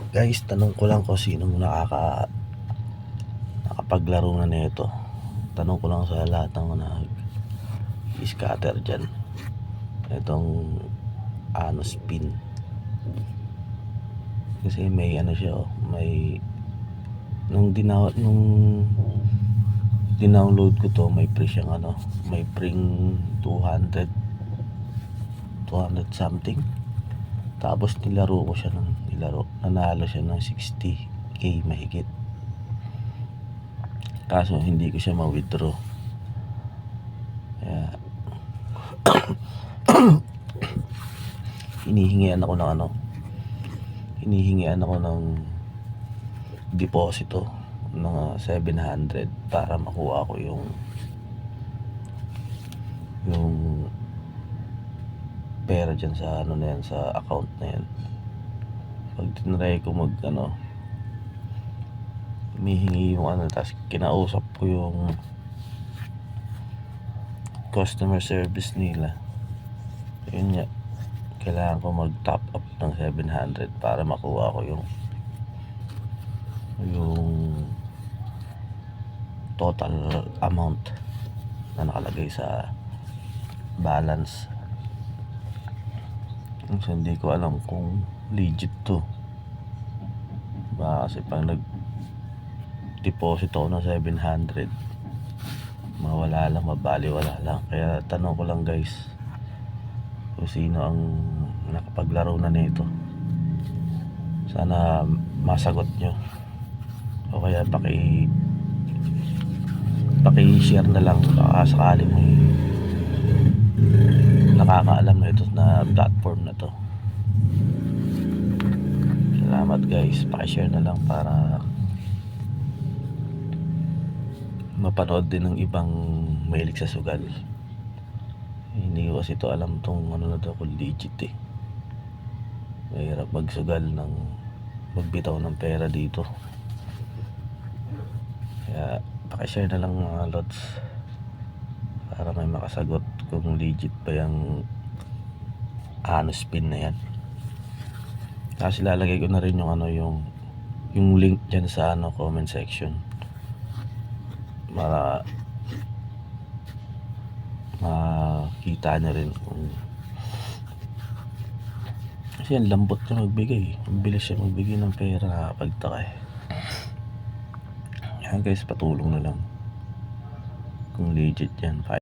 Guys, tanong ko lang kung sino nakapaglaro na nito. Tanong ko lang sa lahat ng nag-scatter dyan. Itong ano spin. Kasi may ano siya, may nung dinownload ko to, may free siyang may free 200 something. Tapos nilaro ko siya nanalo siya ng 60k mahigit. Kaso hindi ko siya ma-withdraw. Kaya hinihingian ako ng deposito ng 700 para makuha ko yung pera dyan sa na yan, sa account na yan. Pag tinry ko humihingi yung tapos kinausap ko yung customer service nila, yun nga, kailangan ko mag top up ng 700 para makuha ko yung total amount na nakalagay sa balance. So, hindi ko alam kung legit to. Kasi pag nag-deposit ako ng 700, mawala lang, mabaliwala lang. Kaya tanong ko lang guys, kung sino ang nakapaglaro na nito. Sana masagot nyo, o kaya paki-share na lang baka sakali mo nakakaalam na ito na platform na to. Salamat guys, paki-share na lang para mapanood din ng ibang mahilig sa sugal. Hindi ko kasi ito alam tong na to, kung legit mahirap magsugal ng magbitaw ng pera dito. Kaya paki-share na lang mga lods para may makasagot kung legit ba yung spin na yan. Kasi lalagay ko na rin yung link dyan sa comment section para makita nyo rin kasi ang lambot niya magbigay, ang bilis siya magbigay ng pera, nakakapagtaka yan guys, patulong na lang kung legit yan.